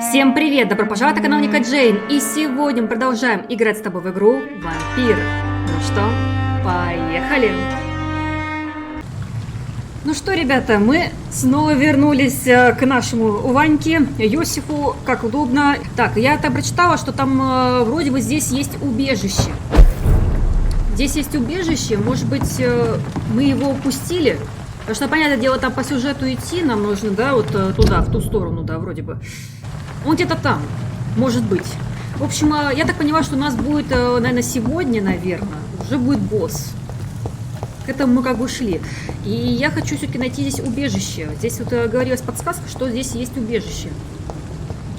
Всем привет! Добро пожаловать на канал Ника Джейн. И сегодня мы продолжаем играть с тобой в игру Вампир. Ну что, поехали! Ну что, ребята, мы снова вернулись к нашему Ваньке, Йосифу, как удобно. Так, я там прочитала, что там вроде бы здесь есть убежище. Здесь есть убежище, может быть, мы его упустили? Потому что, понятное дело, там по сюжету идти нам нужно, да, вот туда, в ту сторону, да, вроде бы. Он где-то там, может быть. В общем, я так понимаю, что у нас будет, наверное, сегодня, наверное, уже будет босс. К этому мы как бы шли. И я хочу все-таки найти здесь убежище. Здесь вот говорилась подсказка, что здесь есть убежище.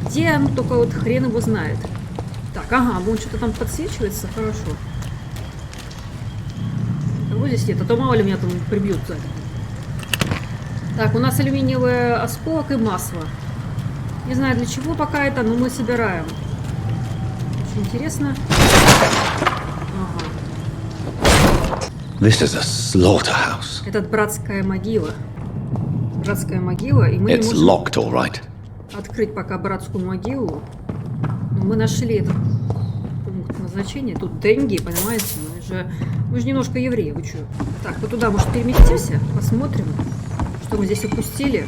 Где, ну, только вот хрен его знает. Так, ага, вон что-то там подсвечивается, хорошо. Кого здесь нет? А то мало ли меня там прибьют сзади. Так, у нас алюминиевый осколок и масло. Не знаю для чего пока это, но мы собираем. Очень интересно. Ага. This is a slaughterhouse. Это братская могила. Братская могила, и мы не можем Locked, all right. открыть пока братскую могилу. Но мы нашли этот пункт назначения. Тут деньги, понимаете? Мы же немножко евреи, вы что? Так, вот туда, может, переместимся? Посмотрим, что мы здесь упустили.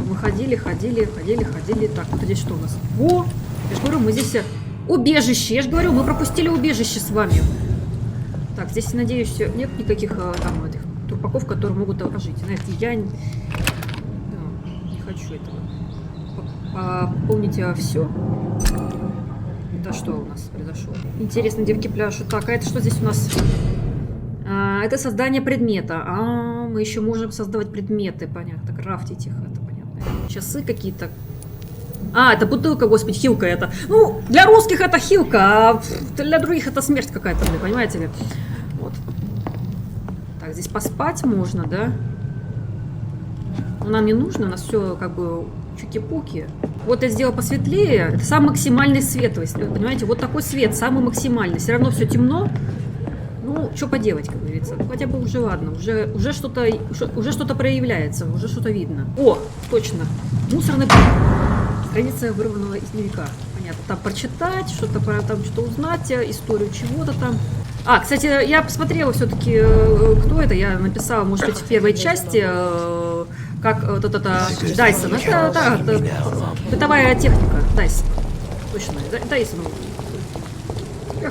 Мы ходили. Так, вот здесь что у нас? О! Я же говорю, мы здесь убежище. Я же говорю, мы пропустили убежище с вами. Так, здесь, надеюсь, нет никаких там этих трупаков, которые могут ожить. Знаете, я не хочу этого. Помните все. Это что у нас произошло? Интересно, девки пляшут. Так, а это что здесь у нас? Это создание предмета. Мы еще можем создавать предметы. Понятно, крафтить их. Это понятно. Часы какие-то. Это бутылка, господи, хилка это. Ну, для русских это хилка, а для других это смерть какая-то, понимаете ли? Вот. Так, здесь поспать можно, да? Но нам не нужно, у нас все как бы чуки-пуки. Вот я сделала посветлее. Это самый максимальный свет, вы понимаете? Вот такой свет, самый максимальный. Все равно все темно. Ну, что поделать, как говорится. Ну, хотя бы уже ладно, уже что-то проявляется, уже что-то видно. О, точно. Мусорный бак. Страница вырванного из дневника. Понятно. Там прочитать, что-то там что узнать, историю чего-то там. Кстати, я посмотрела все-таки, кто это. Я написала, может быть, в первой части, как вот это Дайсон. Это бытовая техника. Дайсон. Точно. Дайсон.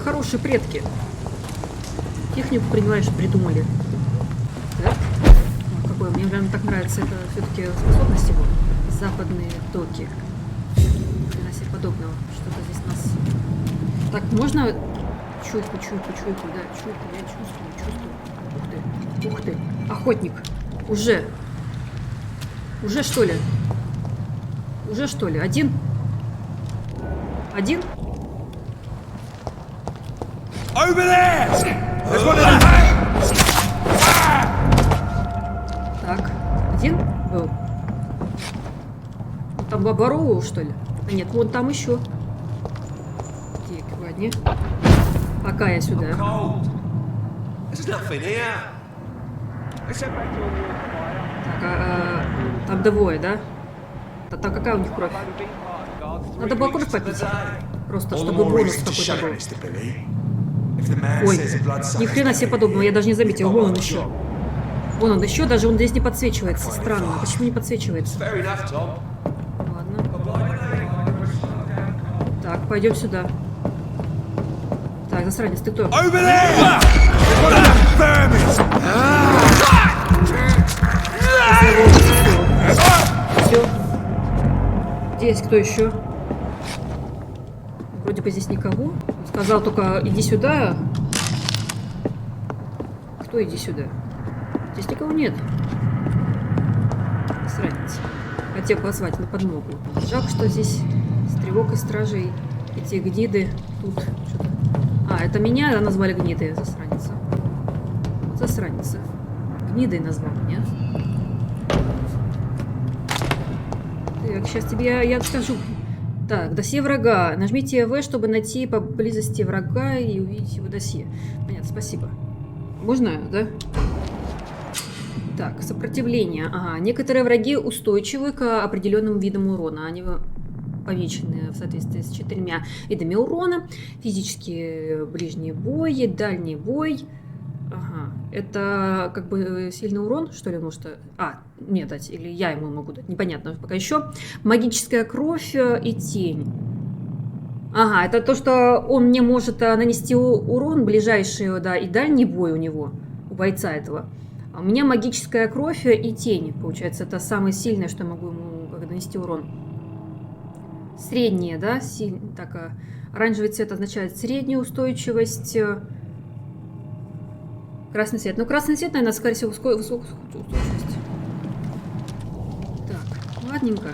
Хорошие предки. Технику, понимаешь, придумали. Так. Какое мне, наверное, так нравится, это все-таки способность его. Западные токи. Хрена себе подобного. Что-то здесь нас... Так, можно... Чуйку, да, чуйку, я чувствую. Ух ты. Охотник. Уже что ли? Один? Over there! Так, один был. Там оборовывал, что ли? Нет, вон там еще. Ладно. Пока я сюда. Так, там двое, да? Там какая у них кровь? Надо было кровь попить. Просто, чтобы бонус какой-то был. Ой, ни хрена себе подобного, я даже не заметил. Вон он еще, даже он здесь не подсвечивается. Странно, почему не подсвечивается? Ладно. Так, пойдем сюда. Так, засранец, ты кто? Все. Здесь кто еще? Вроде бы здесь никого. Сказал только иди сюда. Кто иди сюда? Здесь никого нет. Сранец. Хотел позвать на подмогу. Жалко, что здесь с тревогой стражей эти гниды тут что-то. Это меня назвали гнидой, засранница. Засранница. Гнидой назвал меня. Так, сейчас тебе я скажу. Так, досье врага. Нажмите В, чтобы найти поблизости врага и увидеть его досье. Понятно, спасибо. Можно, да? Так, сопротивление. Ага, некоторые враги устойчивы к определенным видам урона. Они помечены в соответствии с 4 видами урона. Физический ближний бой, дальний бой. Ага, это как бы сильный урон, что ли, может... мне дать, или я ему могу дать, непонятно пока еще. Магическая кровь и тень. Ага, это то, что он мне может нанести урон ближайший, да, и дальний бой у него, у бойца этого. А у меня магическая кровь и тень, получается, это самое сильное, что я могу ему нанести урон. Среднее, да, так, оранжевый цвет означает среднюю устойчивость. Красный цвет. Ну, красный цвет, наверное, скорее всего, высокую устойчивость. Так, ладненько.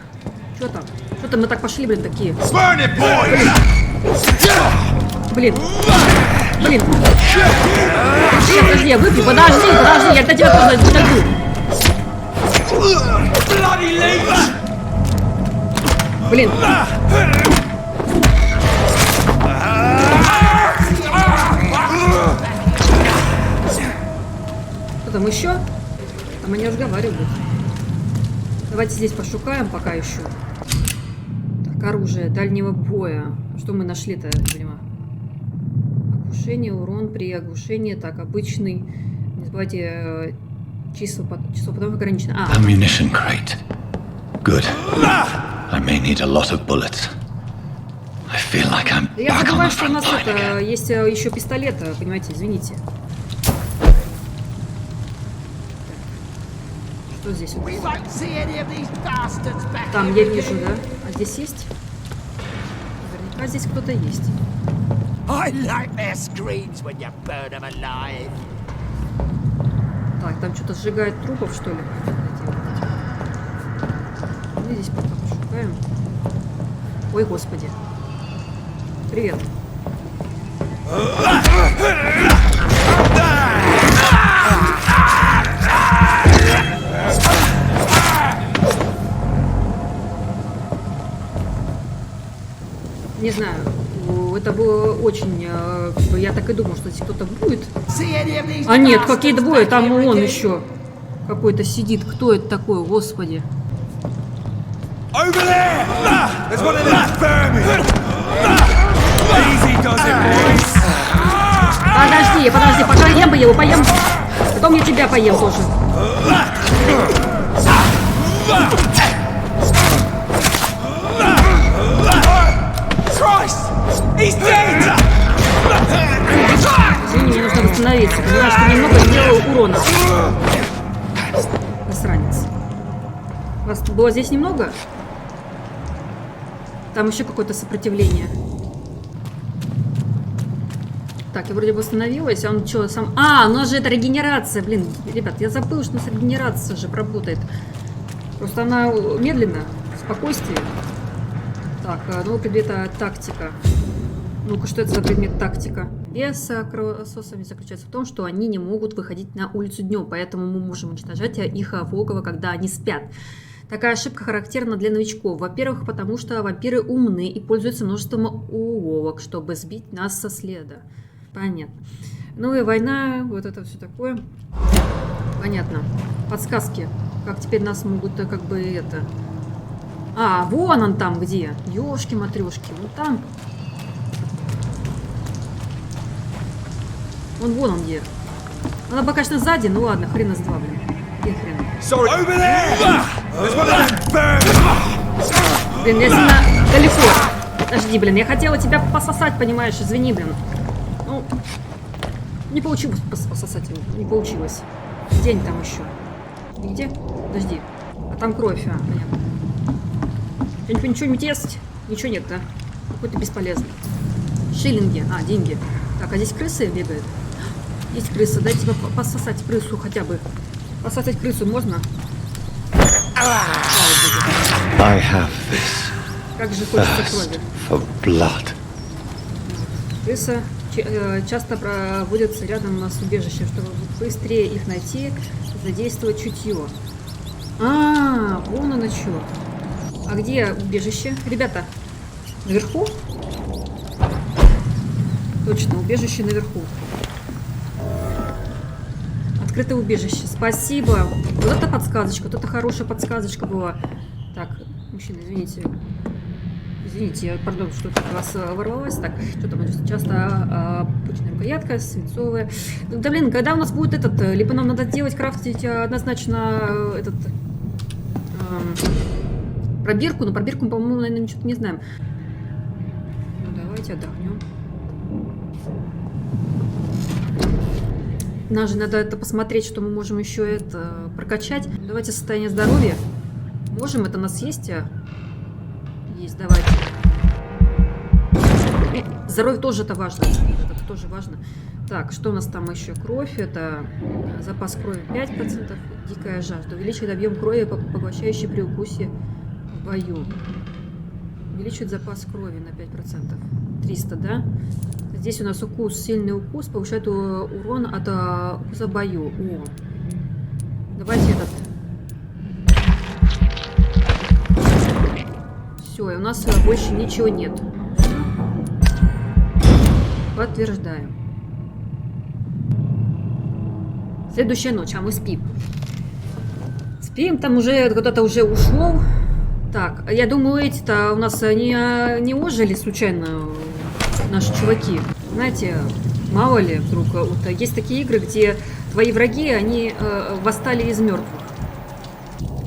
Что там? Что-то мы так пошли, блин, такие. Блин. Блин. Сейчас, подожди, я выпью. Подожди, я до тебя тоже дойду. Блин. Что там еще? Там они разговаривают. Давайте здесь пошукаем пока еще. Так, оружие дальнего боя. Что мы нашли-то, видимо? Оглушение, урон при оглушении. Так, обычный. Не забывайте число потом ограничено. Ammunition crate. Good. I may need a lot of bullets. I feel like I'm Я back on забываю, the что у front нас line это, again. есть еще пистолет, понимаете, извините. Что здесь? Там я вижу, да? А здесь есть? Наверняка здесь кто-то есть. Так, там что-то сжигает трупов, что ли? Мы здесь пока пошукаем. Ой, господи. Привет. Не знаю, это было очень... Я так и думал, что здесь кто-то будет. А нет, какие двое, там он еще какой-то сидит. Кто это такой, господи? Подожди, пока я его поем. Потом я тебя поем тоже. Извини, мне нужно восстановиться. Понимаешь, что немного сделал урона. Засранец. Вас было здесь немного? Там еще какое-то сопротивление. Так, я вроде бы восстановилась, а он что, сам... у нас же это регенерация, блин. Ребят, я забыла, что у нас регенерация же работает. Просто она медленно, в спокойствии. Так, новый предмет тактика. Ну-ка, что это за предмет тактика? С кровососами заключается в том, что они не могут выходить на улицу днем, поэтому мы можем уничтожать их в логово, когда они спят. Такая ошибка характерна для новичков. Во-первых, потому что вампиры умны и пользуются множеством уловок, чтобы сбить нас со следа. Понятно. Ну и война, вот это все такое. Понятно. Подсказки. Как теперь нас могут как бы это... вон он там где. Ёшки-матрёшки. Вот там. Вон он где. Она бы, конечно, сзади. Ну ладно, хрена с два, блин. И хрен. Блин, я сильно далеко. Подожди, блин, я хотела тебя пососать, понимаешь? Извини, блин. Ну, не получилось пососать, не получилось. День там еще. Где? Подожди. А там кровь, понятно. Ничего не есть? Ничего нет, да? Какой-то бесполезный. Шиллинги. Деньги. Так, а здесь крысы бегают? Есть крыса. Дайте тебе пососать крысу хотя бы. Пососать крысу можно? I have this Как же хочется крови. for blood. Крыса часто проводится рядом с убежищем, чтобы быстрее их найти, задействовать чутье. Вон оно что. А где убежище? Ребята, наверху? Точно, убежище наверху. Открытое убежище. Спасибо. Вот это подсказочка. Вот это хорошая подсказочка была. Так, мужчина, извините. Извините, пардон, что тут у вас ворвалось. Так, что там часто пучная рукоятка, свинцовая. Ну, да блин, когда у нас будет этот, либо нам надо делать, крафтить однозначно этот пробирку, но пробирку, по-моему, наверное, ничего не знаем. Ну, давайте отдохнем. Нам же надо это посмотреть, что мы можем еще это прокачать. Давайте состояние здоровья. Можем, это у нас есть? Есть, давайте. Здоровье тоже это важно. Это тоже важно. Так, что у нас там еще? Кровь, это запас крови 5%, дикая жажда. Увеличивает объем крови, поглощающий при укусе в бою. Увеличивает запас крови на 5%. 300, да? Здесь у нас укус, сильный укус, повышает урон от укуса в бою. О. Давайте этот. Все, и у нас больше ничего нет. Подтверждаем. Следующая ночь, а мы спим. Спим, там уже кто-то уже ушел. Так, я думаю, эти-то у нас не ожили случайно, наши чуваки. Знаете, мало ли, вдруг вот, есть такие игры, где твои враги, они восстали из мертвых.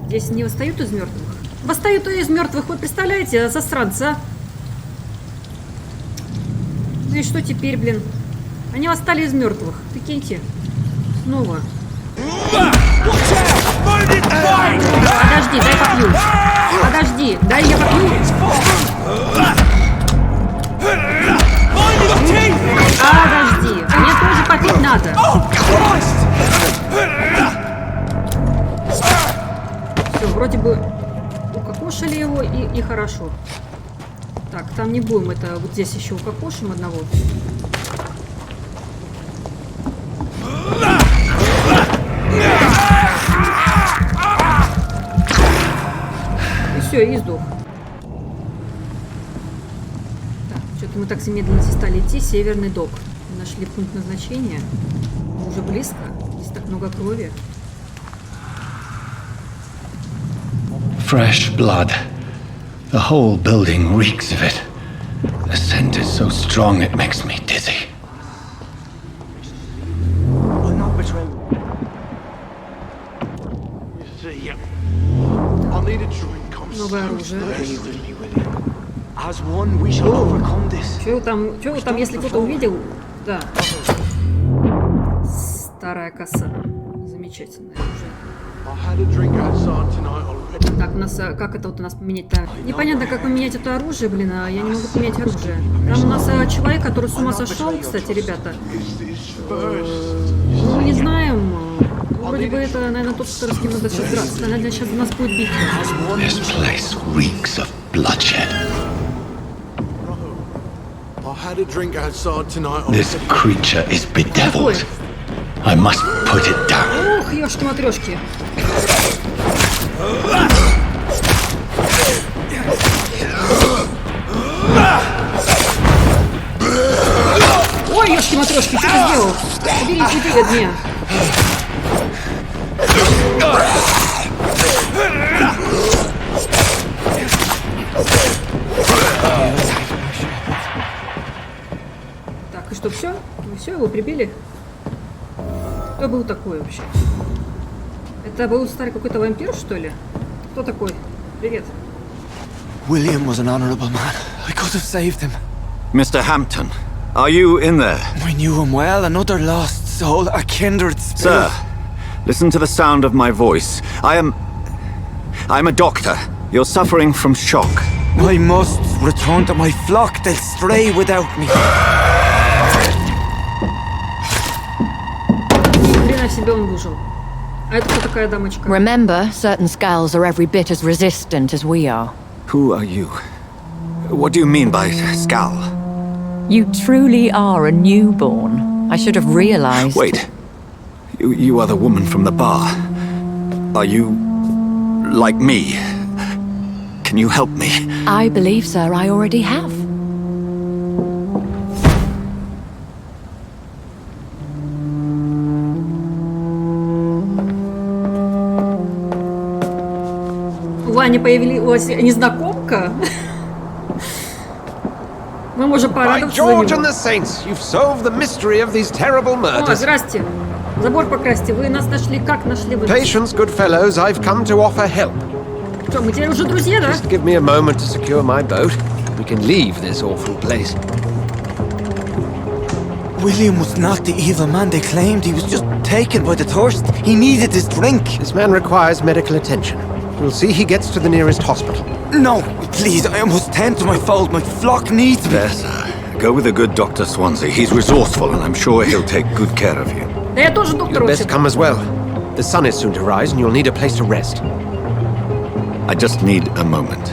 Здесь не восстают из мертвых? Восстают из мертвых, вы представляете, засранцы, а? Ну и что теперь, блин? Они восстали из мертвых, прикиньте. Снова. Подожди, дай попью. Подожди, дай я попью. Подожди, мне тоже попить надо. Все, вроде бы укокошили его и хорошо. Так, там не будем это, вот здесь еще укокошим одного. И все, и сдох. Так, что-то мы так медленно стали идти. Северный док. Мы нашли пункт назначения. Мы уже близко. Здесь так много крови. Fresh blood. The whole building reeks of it. The scent is so strong it makes me dizzy. I'm not betraying. You see, I'll need a drink. I'm Новое оружие. As one, we shall overcome this. Чего там, если кто-то увидел? Да. Старая коса. Замечательное оружие. Так, у нас, как это вот у нас поменять-то? Непонятно, как поменять это оружие, блин, а я не могу поменять оружие. Там у нас человек, который с ума сошел, кстати, ребята. Ну, не знаем. Вроде бы это, наверное, тот, с кем надо сейчас драться. Наверное, сейчас у нас будет битва. This place reeks of bloodshed. This creature is bedeviled. I must put it down. Ох, ёшки-матрёшки. Ой, ёшки-матрёшки, что ты сделал? Убери, уйди от меня. Так, и что, все? Все, его прибили? Кто был такой вообще? Это был старый какой-то вампир, что ли? Кто такой? Привет. William was an honorable man. I could have saved him. Mr. Hampton, are you in there? We knew him well, another lost soul, a kindred spirit. Sir, listen to the sound of my voice. I'm a doctor. You're suffering from shock. I must return to my flock. They'll stray without me. Хрена себе он выжил. А это кто такая дамочка? Remember, certain skulls are every bit as resistant as we are. Who are you? What do you mean by skull? You truly are a newborn. I should have realized. Wait. You are the woman from the bar. Are you like me? Can you help me? I believe, sir, I already have. У Вани появилась незнакомка. Мы можем By порадоваться за George and него. the Saints, you've solved the mystery of these terrible О, murders. здрасте. Забор покрасьте. Вы нас нашли. Как нашли вы? Patience, good fellows, I've come to offer help. Что, мы теперь уже друзья, да? Just give me a moment to secure my boat. We can leave this awful place. William was not the evil man they claimed. He was just taken by the thirst. He needed his drink. This man requires medical attention. We'll see he gets to the nearest hospital. No, please, I must tend to my fold. My flock needs me. There, sir. Go with the good Dr. Swansea. He's resourceful, and I'm sure he'll take good care of you. Да я тоже доктор You'd best вообще. come as well. The sun is soon to rise and you'll need a place to rest. I just need a moment.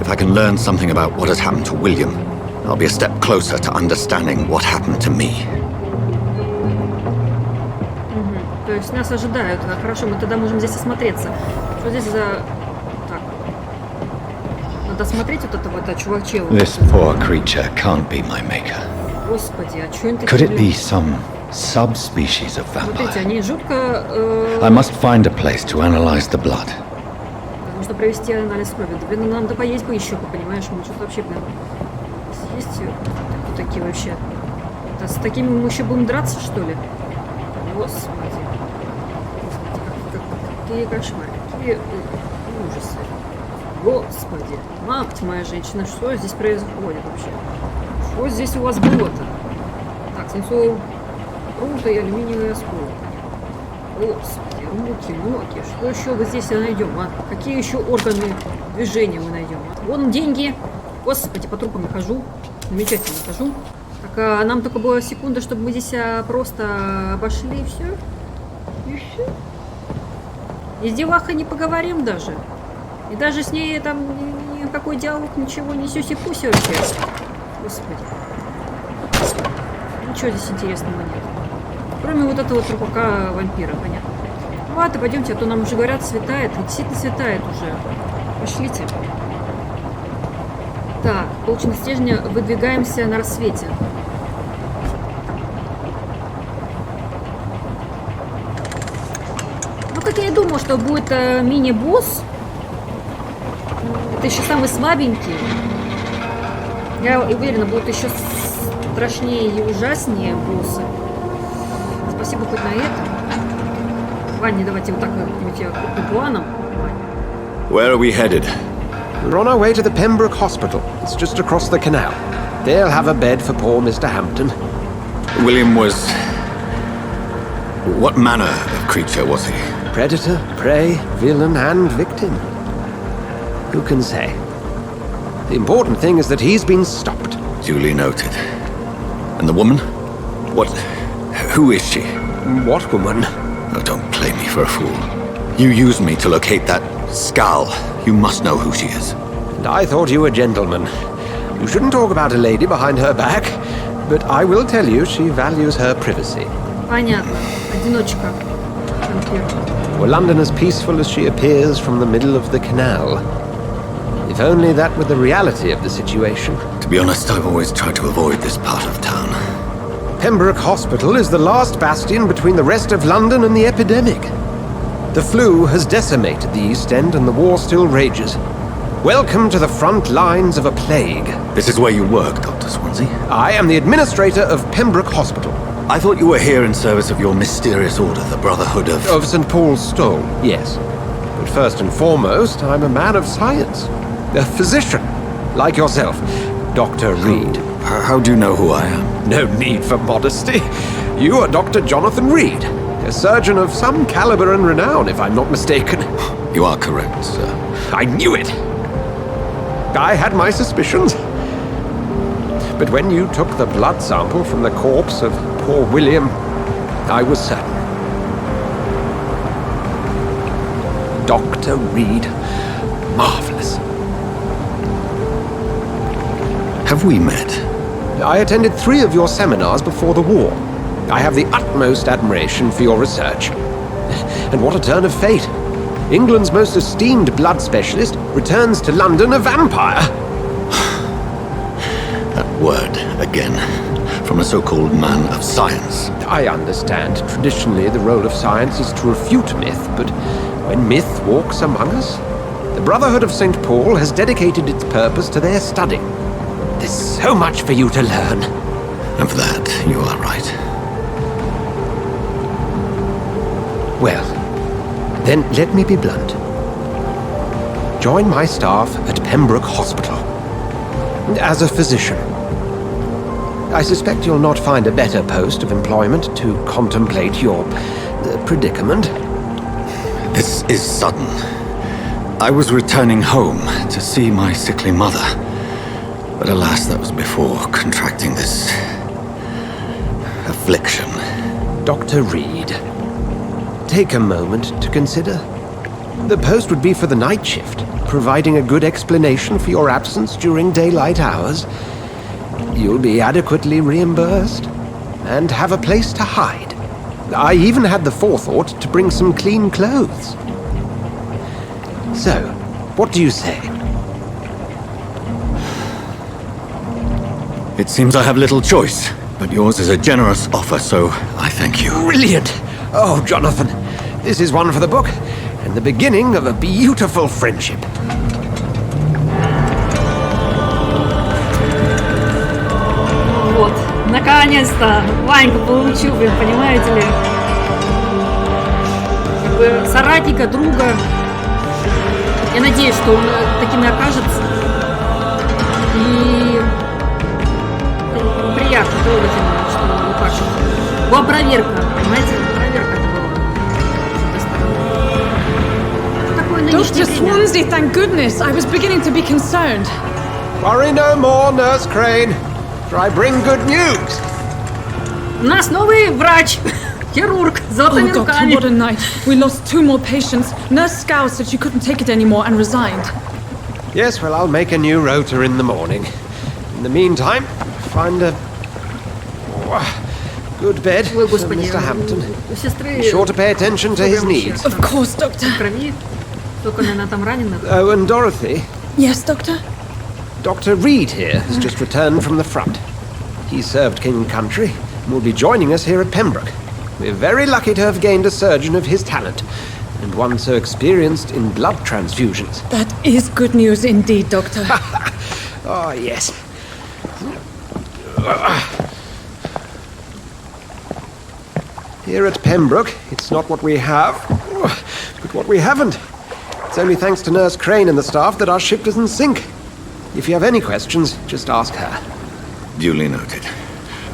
If I can learn something about what has happened to William, I'll be a step closer to understanding what happened to me. То есть нас ожидают. Да, хорошо, мы тогда можем здесь осмотреться. Что здесь за... Так. Надо смотреть вот этого чувачела. This poor creature can't be my maker. Господи, а что они такие? Could it be some subspecies of Смотрите, vampire? они жутко... I must find a place to analyze the blood. Нужно провести анализ крови. Да, блин, нам да поесть бы еще, понимаешь? Мы что-то вообще, блин... Есть вот такие вообще... Да, с такими мы еще будем драться, что ли? Господи. Какие кошмары, какие ужасы. Господи. Мать моя женщина, что здесь происходит вообще? Что здесь у вас было-то? Так, свинцовый пруд и алюминиевый осколок. Господи, руки, ноги. Что еще мы здесь найдем, а? Какие еще органы движения мы найдем? А? Вон деньги. Господи, по трупам я хожу. Замечательно хожу. Так, а нам только была секунда, чтобы мы здесь просто обошли и все. И все. И с девахой не поговорим даже. И даже с ней там никакой диалог, ничего, не сюси-пуси вообще. Господи. Ничего здесь интересного нет. Кроме вот этого трупака вампира, понятно. Ну ладно, пойдемте, а то нам уже говорят, светает. И действительно светает уже. Пошлите. Так, получено стержня, выдвигаемся на рассвете. Ну, как я и думал, что будет мини-босс. Это еще самый слабенький. Я уверена, будут еще страшнее и ужаснее боссы. Спасибо хоть на это. Ваня, давайте вот так каким-нибудь крупным планом. Where are we headed? We're on our way to the Pembroke Hospital. It's just across the canal. They'll have a bed for poor Mr. Hampton. William was... What manner of creature was he? Predator, prey, villain, and victim. Who can say? The important thing is that he's been stopped. Duly noted. And the woman? What... Who is she? What woman? Oh, don't play me for a fool. You used me to locate that skull. You must know who she is. And I thought you a gentleman. You shouldn't talk about a lady behind her back, but I will tell you she values her privacy. Понятно. Одиночка. Вампир. Were London as peaceful as she appears from the middle of the canal? If only that were the reality of the situation. To be honest, I've always tried to avoid this part of town. Pembroke Hospital is the last bastion between the rest of London and the epidemic. The flu has decimated the East End and the war still rages. Welcome to the front lines of a plague. This is where you work, Dr. Swansea? I am the administrator of Pembroke Hospital. I thought you were here in service of your mysterious order, the Brotherhood of... Of St. Paul's Stole, yes. But first and foremost, I'm a man of science. A physician, like yourself, Dr. Reid. How do you know who I am? No need for modesty. You are Dr. Jonathan Rид, a surgeon of some caliber and renown, if I'm not mistaken. You are correct, sir. I knew it! I had my suspicions. But when you took the blood sample from the corpse of poor William, I was certain. Dr. Reid. Marvelous. Have we met? I attended 3 of your seminars before the war. I have the utmost admiration for your research. And what a turn of fate. England's most esteemed blood specialist returns to London a vampire. That word, again. From a so-called man of science. I understand. Traditionally, the role of science is to refute myth, but when myth walks among us, the Brotherhood of St. Paul has dedicated its purpose to their study. There's so much for you to learn. And for that, you are right. Well, then let me be blunt. Join my staff at Pembroke Hospital. As a physician. I suspect you'll not find a better post of employment to contemplate your predicament. This is sudden. I was returning home to see my sickly mother. But alas, that was before contracting this affliction. Dr. Reed, take a moment to consider. The post would be for the night shift, providing a good explanation for your absence during daylight hours. You'll be adequately reimbursed and have a place to hide. I even had the forethought to bring some clean clothes. So, what do you say? It seems I have little choice, but yours is a generous offer, so I thank you. Brilliant! Oh, Jonathan, this is one for the book, and the beginning of a beautiful friendship. Вот, наконец-то Ванька получил, блин, понимаете ли? Как бы соратника, друга. Я надеюсь, что он таким и окажется. И приятно, трогательно, что он упашет. Была проверка, понимаете? Проверка это была. Такое нынешнее Dr. время. Swansea, thank goodness. I was beginning to be concerned. Worry no more, Nurse Crane, for I bring good news. У нас новый врач. Хирург с золотыми Oh, Doctor, руками. what a night. We lost 2 more patients. Nurse Scow said she couldn't take it anymore and resigned. Yes, well, I'll make a new rota in the morning. In the meantime, find a good bed Ой, for господи, Mr. Hampton. у сестры Be sure to pay attention to his needs. Of course, Doctor. крови. Только, наверное, там раненых. Oh, and Dorothy, Yes, Doctor? Dr. Reed here has just returned from the front. He served King and Country and will be joining us here at Pembroke. We're very lucky to have gained a surgeon of his talent, and one so experienced in blood transfusions. That is good news indeed, Doctor. Oh, yes. Here at Pembroke, it's not what we have, but what we haven't. It's only thanks to Nurse Crane and the staff that our ship doesn't sink. If you have any questions, just ask her. Duly noted.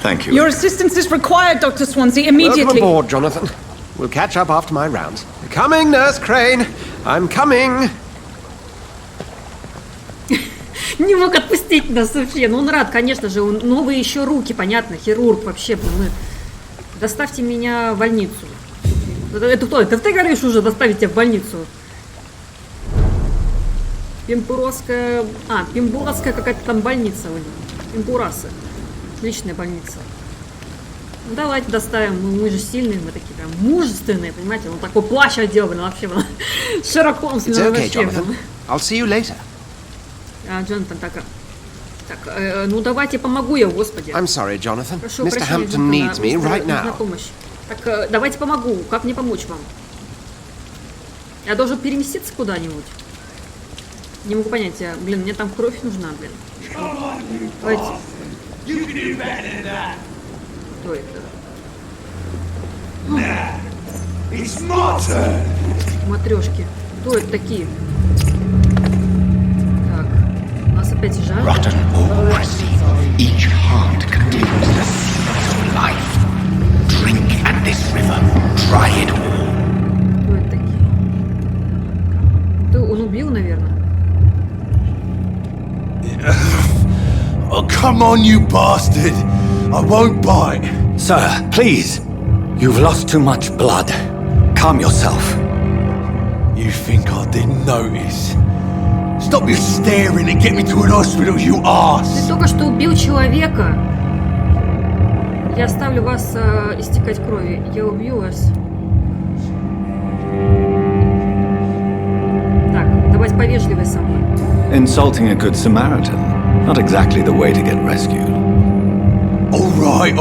Thank you. Your assistance is required, Dr. Swansea, Welcome immediately. aboard, Jonathan. We'll catch up after my rounds. Coming, Nurse Crane. I'm coming. Не мог отпустить нас вообще. Ну, он рад, конечно же. Новые еще руки, понятно. Хирург вообще. Мы... Доставьте меня в больницу. Это кто? Это ты говоришь уже доставить тебя в больницу? Пембурасская... Пембурасская какая-то там больница. Пембурасы. Личная больница. Ну, давайте доставим. Мы же сильные, мы такие прям мужественные, понимаете? Он такой плащ одел, блин, вообще, блин. Широко он It's okay, вообще, Jonathan. блин. I'll see you later. Джонатан, ну давайте помогу я, господи. I'm sorry, Jonathan. Прошу Mr. прощения, Hampton Джонатан, needs me right нужна now. помощь. Так, давайте помогу. Как мне помочь вам? Я должен переместиться куда-нибудь? Не могу понять, блин, мне там кровь нужна, блин. Давайте. Кто это? Матрешки. Кто это такие? Так, у нас опять жар. Rotten or receive, each heart contains the seed of life. Drink at this river, try it all. Кто это такие? Он убил, наверное. Oh, come on, you bastard! I won't bite. Sir, please. You've lost too much blood. Calm yourself. You think I didn't notice? Stop your staring and get me to an hospital, you Ты arse! только что убил человека. Я оставлю вас истекать кровью. Я убью вас. Так, давайте повежливее со мной. Insulting a good Samaritan. Not exactly the way to get rescued. Alright,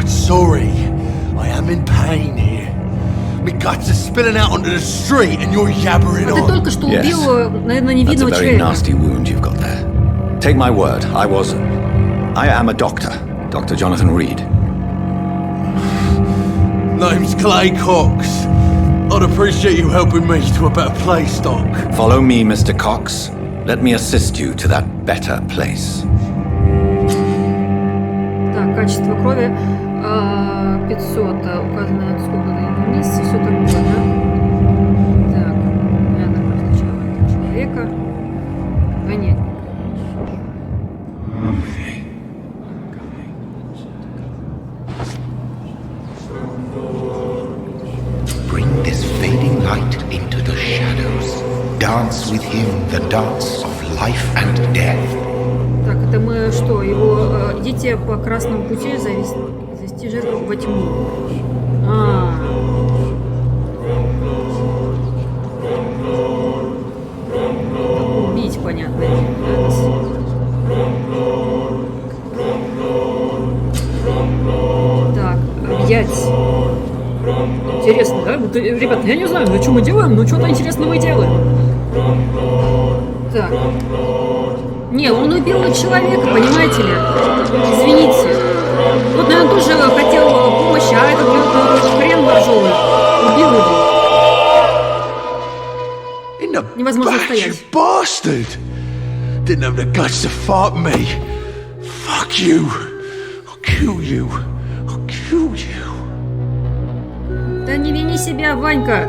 sorry. I am in pain here. My guts are spilling out onto the street and you're yabbering А ты on. только что Yes. убил, наверное, That's a невидного very человека. nasty wound you've got there. Take my word, I was I am a doctor, Dr. Jonathan Reid. Name's Clay Cox. I'd appreciate you helping me to a better place, Doc. Follow me, Mr. Cox. Let me assist you to that better place. Так, качество крови 500, указано сколько на месяце, все такое, да? Так, надо сначала человека. Понятно. Bring this fading light into the shadows. Dance with him the dance of life and death. Так, это мы что, его идите по красному пути, завести жертву во тьму. Убить, понятно. Так, объять. Интересно, да? Вот, ребята, я не знаю, что мы делаем, но что-то интересное мы делаем. Так. Не, он убил человека, понимаете ли? Извините. Вот, наверное, тоже хотел помощи, а этот хрен боржовый убил его. Невозможно стоять. Bastard! Didn't have the guts to fight me. Fuck you. I'll kill you. I'll kill you. Да не вини себя, Ванька.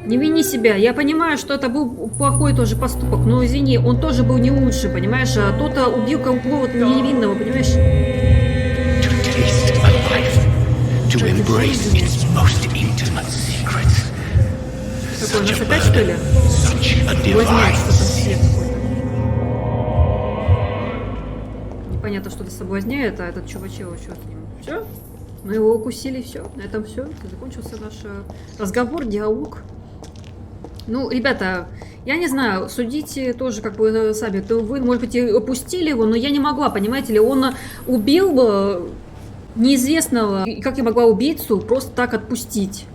Не вини себя. Я понимаю, что это был плохой тоже поступок, но извини, он тоже был не лучше, понимаешь? А тот убил кого-то невинного, понимаешь? To taste a life, to embrace its most intimate secrets. Какой, у нас опять, что ли? Such a divine sin. Непонятно, что-то соблазняет, а этот чувачок, что с ним? Все? Мы его укусили, все. На этом все. Закончился наш разговор, диалог. Ну, ребята, я не знаю, судите тоже как бы сами. То вы, может быть, и опустили его, но я не могла, понимаете ли, он убил неизвестного. И как я могла убийцу просто так отпустить?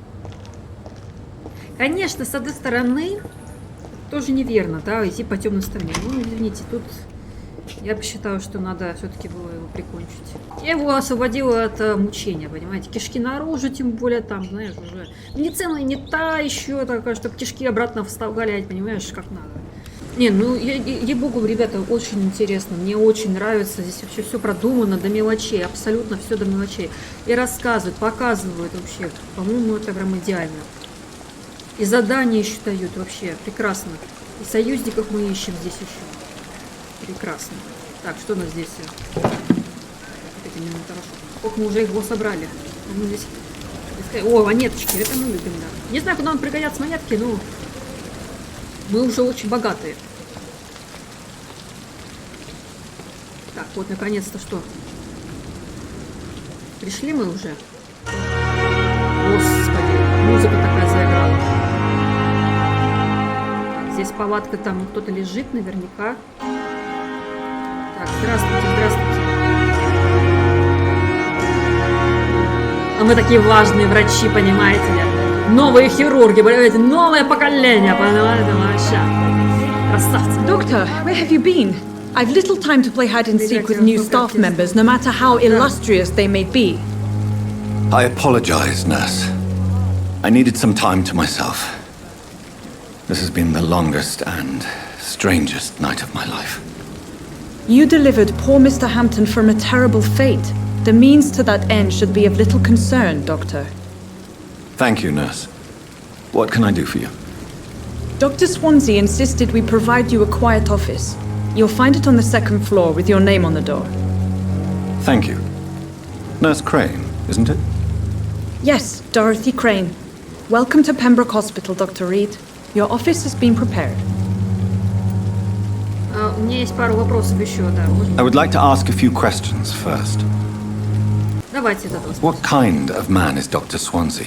Конечно, с одной стороны, тоже неверно, да, идти по темной стороне. Ну, извините, тут я посчитала, что надо все-таки было его прикончить. Я его освободила от мучения, понимаете, кишки наружу, тем более там, знаешь, уже не цена, не та еще такая, чтобы кишки обратно вставлять, понимаешь, как надо. Не, ну, ей-богу, ребята, очень интересно, мне очень нравится, здесь вообще все продумано до мелочей, абсолютно все до мелочей. И рассказывают, показывают вообще, по-моему, это прям идеально. И задания еще дают вообще, прекрасно. И союзников мы ищем здесь еще. Прекрасно. Так, что у нас здесь? Сколько мы уже его собрали? Мы здесь... О, монеточки, это мы любим, да. Не знаю, куда нам пригодятся монетки, но мы уже очень богатые. Так, вот наконец-то что? Пришли мы уже? Господи, музыка такая заиграла. Так, здесь палатка, там кто-то лежит наверняка. Так, здравствуйте, здравствуйте. А мы такие важные врачи, понимаете ли? Новые хирурги, понимаете? Новое поколение, понимаете? Вообще. Красавцы. Doctor, where have you been? I've little time to play hide and seek with new staff members, no matter how illustrious they may be. I apologize, nurse. I needed some time to myself. This has been the longest and strangest night of my life. You delivered poor Mr. Hampton from a terrible fate. The means to that end should be of little concern, Doctor. Thank you, nurse. What can I do for you? Dr. Swansea insisted we provide you a quiet office. You'll find it on the second floor with your name on the door. Thank you. Nurse Crane, isn't it? Yes, Dorothy Crane. Welcome to Pembroke Hospital, Dr. Reid. Your office has been prepared. У меня есть пару вопросов еще, да. I would like to ask a few questions first. Давайте этот вопрос. What kind of man is Dr. Swansea?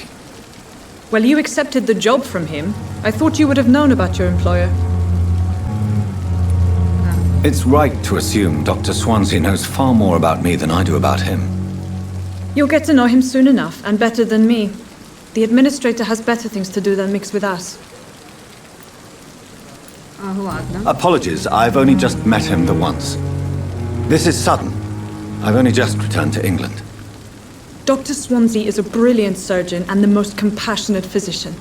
Well, you accepted the job from him. I thought you would have known about your employer. It's right to assume Dr. Swansea knows far more about me than I do about him. You'll get to know him soon enough, and better than me. The administrator has better things to do than mix with us. Ладно. Apologies, I've only just met him the once. This is sudden. I've only just returned to England. Dr. Swansea is a brilliant surgeon and the most compassionate physician.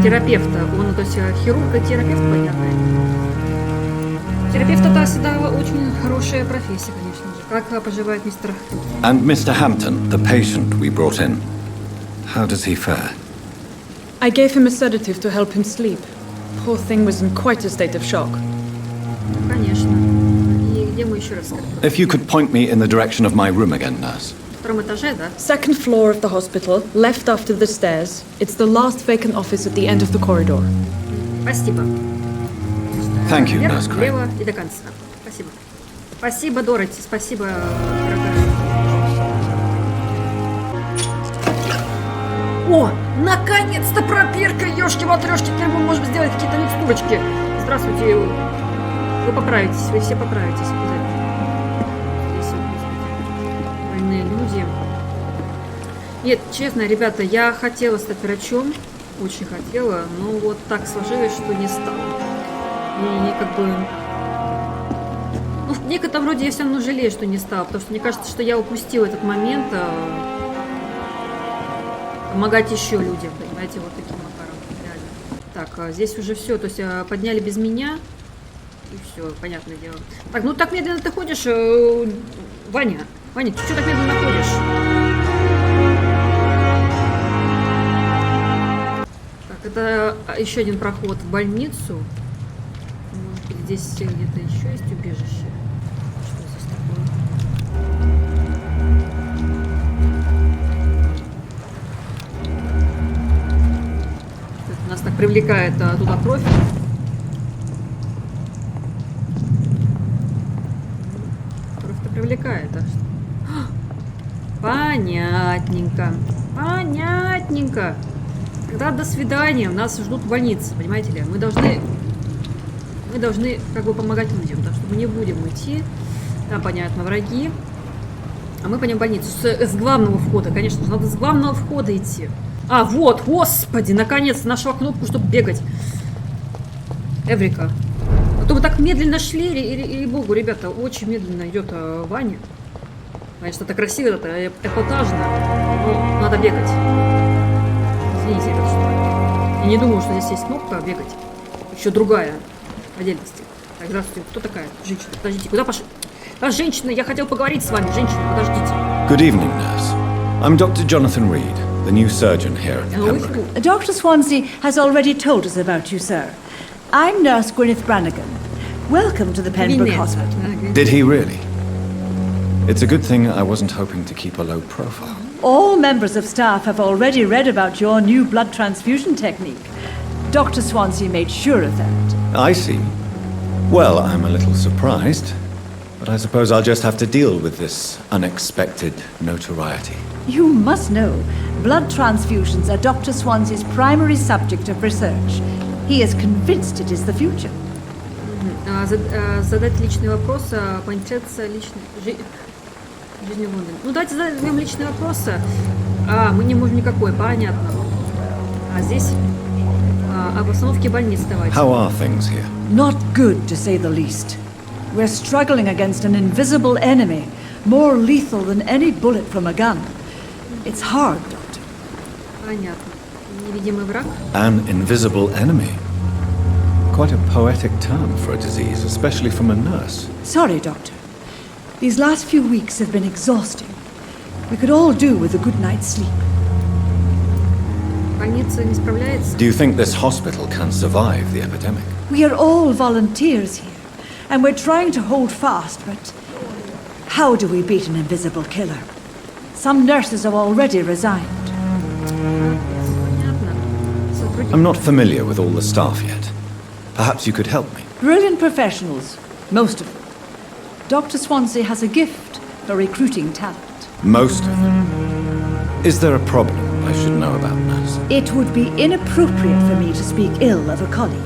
Терапевта. Он, то есть, хирург и терапевт, понятно. Терапевт это всегда очень хорошая профессия, конечно же. Как поживает мистер Хэмптон? And Mr. Hampton, the patient we brought in. How does he fare? I gave him a sedative to help him sleep. Poor thing was in quite a state of shock. Конечно. И где мы еще раз? If you could point me in the direction of my room again, nurse. На втором этаже, да? Second floor of the hospital, left after the stairs. It's the last vacant office at the end of the corridor. Спасибо. Thank you, Вверх, Nurse Crane. влево и до конца. Спасибо. Спасибо, Дороти. Спасибо, дорогая. О, наконец-то проперка, ёшки-матрёшки. Теперь мы можем сделать какие-то микстурочки. Здравствуйте. Вы поправитесь, вы все поправитесь обязательно. Здесь вот, господи, больные люди. Нет, честно, ребята, я хотела стать врачом. Очень хотела, но вот так сложилось, что не стала. И как бы... Ну, в некотором роде я все равно жалею, что не стала, потому что мне кажется, что я упустила этот момент помогать еще людям, понимаете, вот таким макаром, реально. Так, здесь уже все, то есть подняли без меня, и все, понятное дело. Так, ну так медленно ты ходишь, Ваня, ты что так медленно ходишь? Так, это еще один проход в больницу. Может быть, здесь где-то еще есть убежище? Что здесь такое? Что-то нас так привлекает туда кровь. Кровь-то привлекает, так что... Понятненько. Понятненько. Тогда до свидания. Нас ждут в больнице, понимаете ли? Мы должны как бы помогать людям, так что мы не будем идти. Там, понятно, враги. А мы пойдем в больницу. С главного входа, конечно же. Надо с главного входа идти. А, вот, господи, наконец-то нашла кнопку, чтобы бегать. Эврика. А то мы так медленно шли, и богу, ребята, очень медленно идет Ваня. Конечно, это красиво, это эпатажно, но надо бегать. Извините, ребята, что я не думаю, что здесь есть кнопка бегать. Еще другая отдельности. Так, здравствуйте, кто такая? Женщина, подождите, куда пошли? А, женщина, я хотел поговорить с вами, женщина, подождите. Good evening, nurse. I'm Dr. Jonathan Reid, the new surgeon here at Pembroke. Dr. Swansea has already told us about you, sir. I'm Nurse Gwyneth Brannigan. Welcome to the Pembroke Hospital. Did he really? It's a good thing I wasn't hoping to keep a low profile. All members of staff have already read about your new blood transfusion technique. Dr. Swansea made sure of that. I see. Well, I'm a little surprised, but I suppose I'll just have to deal with this unexpected notoriety. You must know, blood transfusions are Dr. Swansea's primary subject of research. He is convinced it is the future. Задать личный вопрос, поинтересоваться жизнью в Лондоне. Ну, давайте зададим личный вопрос. Мы не можем никакой, понятно. А здесь об обстановке больницы давайте. How are things here? Not good, to say the least. We're struggling against an invisible enemy, more lethal than any bullet from a gun. It's hard, Doctor. Понятно. Невидимый враг. An invisible enemy. Quite a poetic term for a disease, especially from a nurse. Sorry, Doctor. These last few weeks have been exhausting. We could all do with a good night's sleep. Больница не справляется. Do you think this hospital can survive the epidemic? We are all volunteers here, and we're trying to hold fast, but how do we beat an invisible killer? Some nurses have already resigned. I'm not familiar with all the staff yet. Perhaps you could help me. Brilliant professionals, most of them. Dr. Swansea has a gift for recruiting talent. Most of them. Is there a problem I should know about, nurse? It would be inappropriate for me to speak ill of a colleague.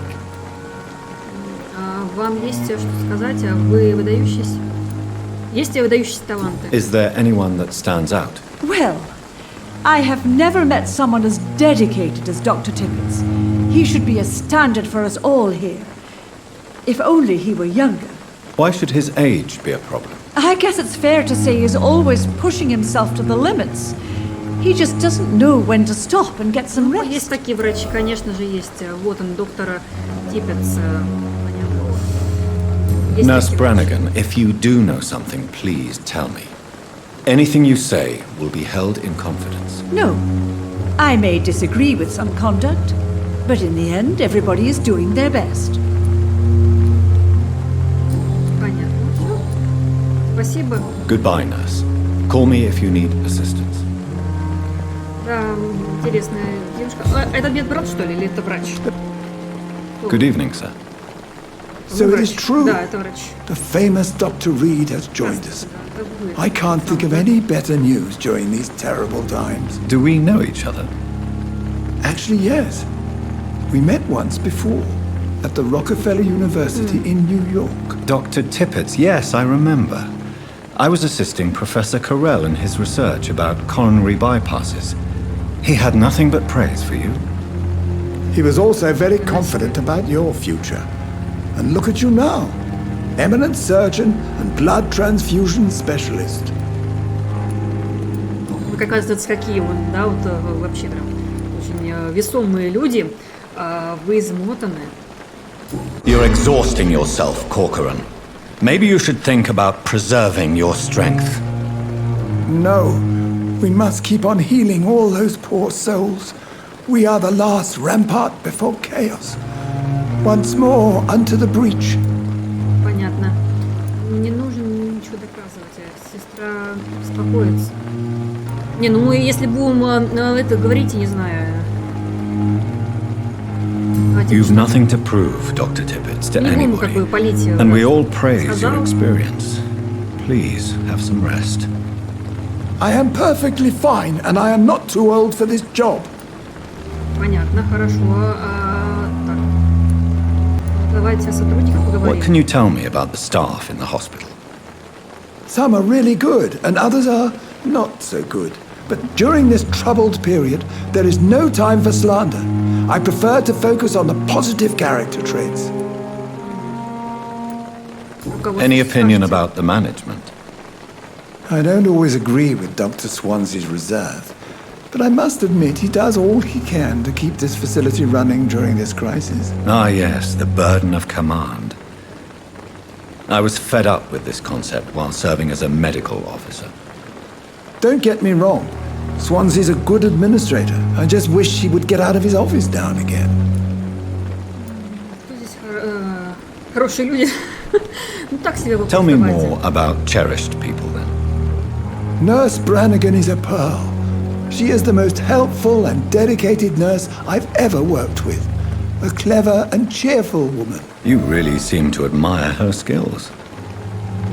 Вам есть что сказать? Вы выдающиеся? Есть ли выдающиеся таланты? Is there anyone that stands out? Well, I have never met someone as dedicated as Dr. Tippins. He should be a standard for us all here. If only he were younger. Why should his age be a problem? I guess it's fair to say he's always pushing himself to the limits. He just doesn't know when to stop and get some rest. Есть такие врачи, конечно же, есть. Вот он, доктора Типпетс. Nurse Brannigan, if you do know something, please tell me. Anything you say will be held in confidence. No. I may disagree with some conduct, but in the end, everybody is doing their best. Понятно. Спасибо. Goodbye, nurse. Call me if you need assistance. Да, интересная девушка. Это медбрат, что ли, или это врач? Good evening, sir. So it is true. Да, это врач. The famous Dr. Reid has joined us. I can't think of any better news during these terrible times. Do we know each other? Actually, yes. We met once before at the Rockefeller University in New York. Dr. Tippett, yes, I remember. I was assisting Professor Carell in his research about coronary bypasses. He had nothing but praise for you. He was also very confident about your future. And look at you now. Eminent surgeon and blood transfusion specialist. Вы, как оказывается, какие вот, да, вот вообще прям очень весомые люди. Вы измотаны. You're exhausting yourself, Corcoran. Maybe you should think about preserving your strength. No, we must keep on healing all those poor souls. We are the last rampart before chaos. Once more unto the breach. Понятно. Не нужно ничего доказывать. Сестра успокоится. Не, ну мы, если будем это говорить, не знаю. You've nothing to prove, Dr. Tippett, to anybody. And we all praise your experience. Please, have some rest. I am perfectly fine, and I am not too old for this job. Понятно, хорошо. Так. Давайте о сотрудниках поговорим. What can you tell me about the staff in the hospital? Some are really good, and others are not so good. But during this troubled period, there is no time for slander. I prefer to focus on the positive character traits. Any opinion about the management? I don't always agree with Dr. Swansea's reserve, but I must admit he does all he can to keep this facility running during this crisis. Ah, yes, the burden of command. I was fed up with this concept while serving as a medical officer. Don't get me wrong. Swansea's a good administrator. I just wish he would get out of his office now and again. Хорошие люди. Ну так себе вы Tell me more about cherished people then. Nurse Brannigan is a pearl. She is the most helpful and dedicated nurse I've ever worked with. A clever and cheerful woman. You really seem to admire her skills.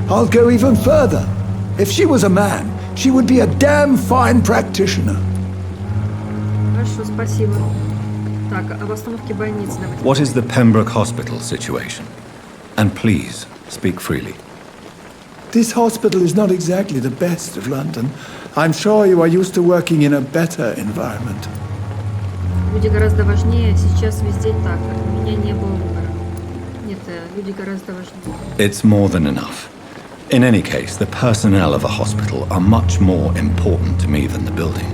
I'll go even further. If she was a man, she would be a damn fine practitioner. Хорошо, спасибо. Так, об остановке больницы давайте. What is the Pembroke Hospital situation? And please, speak freely. This hospital is not exactly the best of London. I'm sure you are used to working in a better environment. Люди гораздо важнее. Сейчас везде так. У меня не было выбора. Нет, люди гораздо важнее. It's more than enough. In any case, the personnel of a hospital are much more important to me than the building.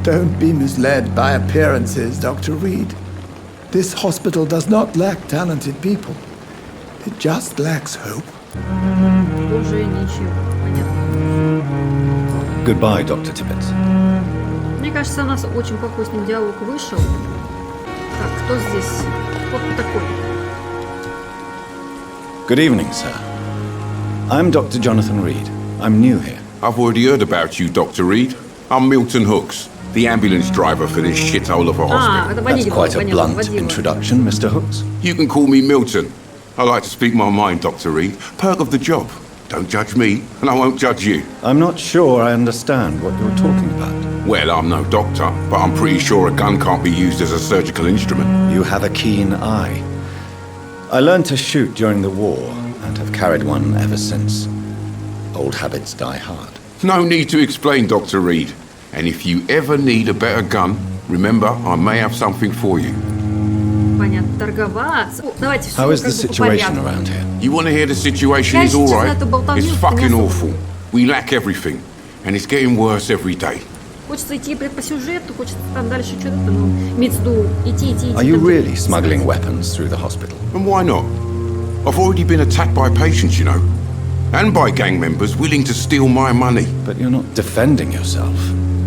Don't be misled by appearances, Dr. Reid. This hospital does not lack talented people. It just lacks hope. Уже ничего. Понятно. Goodbye, Dr. Tippett. Мне кажется, у нас очень плохой с ним диалог вышел. Так, кто здесь? Кто такой? Good evening, sir. I'm Dr. Jonathan Rид. I'm new here. I've already heard about you, Dr. Reid. I'm Milton Hooks, the ambulance driver for this shithole of a hospital. That's quite a blunt introduction, Mr. Hooks. You can call me Milton. I like to speak my mind, Dr. Reid. Perk of the job. Don't judge me, and I won't judge you. I'm not sure I understand what you're talking about. Well, I'm no doctor, but I'm pretty sure a gun can't be used as a surgical instrument. You have a keen eye. I learned to shoot during the war, and have carried one ever since. Old habits die hard. No need to explain, Dr. Reid. And if you ever need a better gun, remember, I may have something for you. понятно. Торговаться. Давайте все How is the как бы по situation порядку. around here? You want to hear the situation is all right? It's fucking awful. We lack everything. And it's getting worse every day. Хочется идти по сюжету, хочется там дальше что-то, ну, имеется в виду идти. Are you really smuggling weapons through the hospital? And why not? I've already been attacked by patients, you know. And by gang members willing to steal my money. But you're not defending yourself.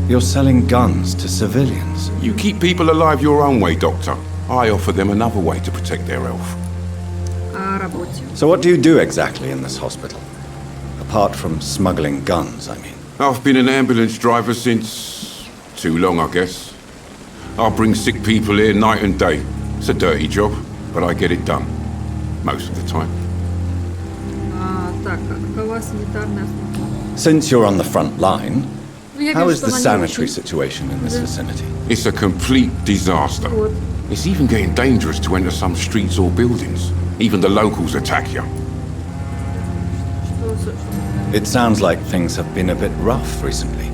You're selling guns to civilians. You keep people alive your own way, Doctor. I offer them another way to protect their health. О работе. So what do you do exactly in this hospital? Apart from smuggling guns, I mean. I've been an ambulance driver since... too long, I guess. I bring sick people here night and day. It's a dirty job, but I get it done. Most of the time. Так, какова санитарная служба? Since you're on the front line, Я how вижу, is что the она не sanitary очень. situation in this vicinity? It's a complete disaster. Вот. It's even getting dangerous to enter some streets or buildings. Even the locals attack you. It sounds like things have been a bit rough recently.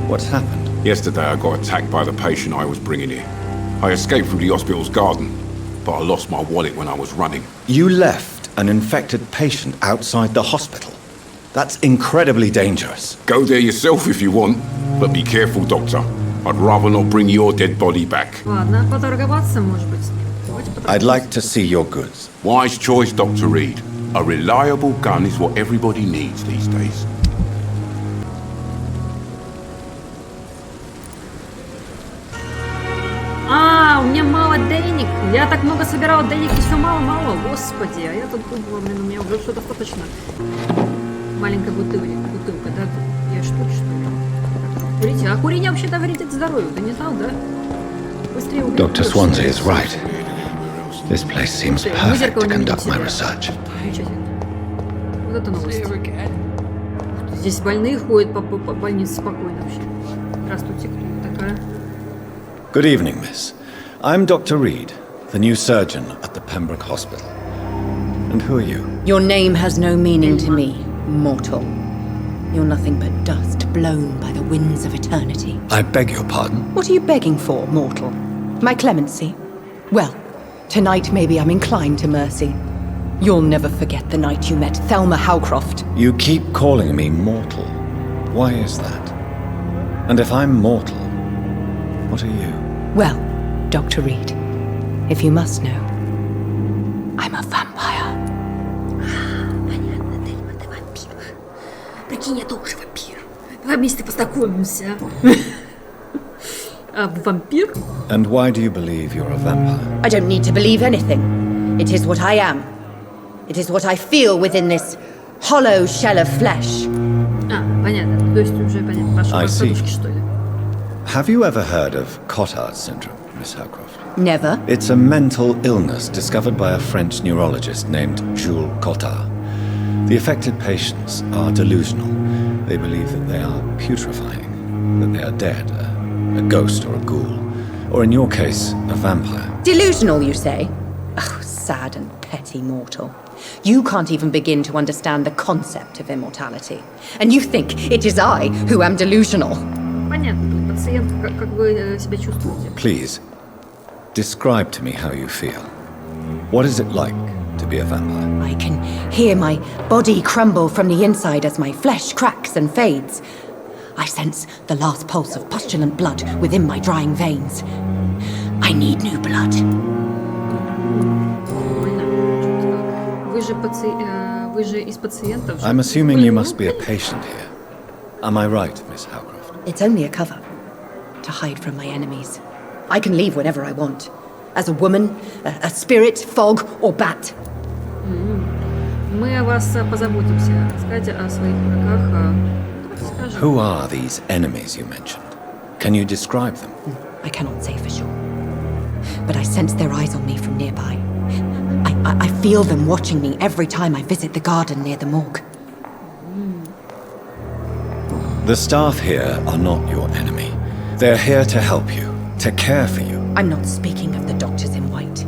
What's happened? Yesterday I got attacked by the patient I was bringing here. I escaped through the hospital's garden, but I lost my wallet when I was running. You left an infected patient outside the hospital. That's incredibly dangerous. Go there yourself if you want, but be careful, Doctor. I'd rather not bring your dead body back. Ладно, поторговаться, может быть. Давайте I'd поторговаться. like to see your goods. Wise choice, Dr. Reed. A reliable gun is what everybody needs these days. У меня мало денег. Я так много собирала денег, и все мало-мало. Господи, а я тут думала, блин, у меня уже все достаточно. Маленькая бутылка, да? Я штуки, что ли? Курите. А курение вообще-то вредит здоровью. Ты не знал, да? Быстрее убей. Dr. Swansea is right. This place seems perfect to conduct my research. Вот это новость. Здесь больные ходят по больнице спокойно вообще. Здравствуйте, кто такая? Good evening, miss. I'm Dr. Reid, the new surgeon at the Pembroke Hospital. And who are you? Your name has no meaning to me, mortal. You're nothing but dust blown by the winds of eternity. I beg your pardon? What are you begging for, mortal? My clemency? Well, tonight maybe I'm inclined to mercy. You'll never forget the night you met Thelma Howcroft. You keep calling me mortal. Why is that? And if I'm mortal, what are you? Well, Dr. Reid, if you must know, I'm a vampire. Понятно, ты вампир. Прикинь, я тоже вампир. Давай вместе познакомимся. Вампир? And why do you believe you're a vampire? I don't need to believe anything. It is what I am. It is what I feel within this hollow shell of flesh. Понятно. То есть уже понятно. Пошел I по see. подушке, что ли? Have you ever heard of Cotard's syndrome, Miss Howcroft? Never. It's a mental illness discovered by a French neurologist named Jules Cotard. The affected patients are delusional. They believe that they are putrefying, that they are dead, a ghost or a ghoul, or in your case, a vampire. Delusional, you say? Oh, sad and petty mortal. You can't even begin to understand the concept of immortality. And you think it is I who am delusional. Понятно. Пациент, как вы себя чувствуете? Please, describe to me how you feel. What is it like to be a vampire? I can hear my body crumble from the inside as my flesh cracks and fades. I sense the last pulse of pustulant blood within my drying veins. I need new blood. Вы же из пациентов. I'm assuming you must be a patient here. Am I right, Miss Howcroft? It's only a cover. To hide from my enemies. I can leave whenever I want. As a woman, a spirit, fog, or bat. Мы о вас позаботимся. Расскажите о своих врагах. Who are these enemies you mentioned? Can you describe them? I cannot say for sure. But I sense their eyes on me from nearby. I feel them watching me every time I visit the garden near the morgue. The staff here are not your enemy. They're here to help you, to care for you. I'm not speaking of the doctors in white.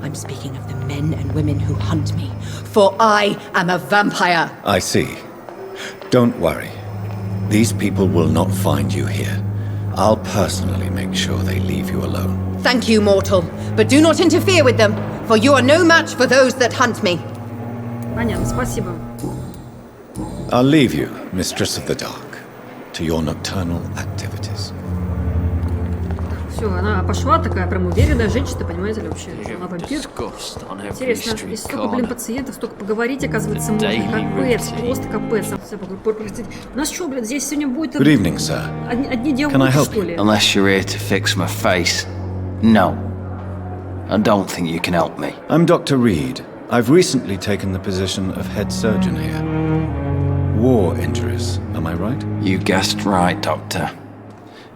I'm speaking of the men and women who hunt me. For I am a vampire. I see. Don't worry. These people will not find you here. I'll personally make sure they leave you alone. Thank you, mortal, but do not interfere with them, for you are no match for those that hunt me. Понятно, спасибо. I'll leave you, Mistress of the Dark, to your nocturnal activities. Все, она пошла такая прям уверенная женщина, понимаете ли, вообще? Она вампир. Интересно, здесь столько, блин, пациентов, столько поговорить, оказывается, можно. Капец, просто капец. Все, простите. У нас что, блин, здесь сегодня будет... Good evening, sir. Одни Can I диалоги, help что ли? Unless you're here to fix my face. No. I don't think you can help me. I'm Dr. Reid. I've recently taken the position of head surgeon here. War injuries, am I right? You guessed right, Doctor.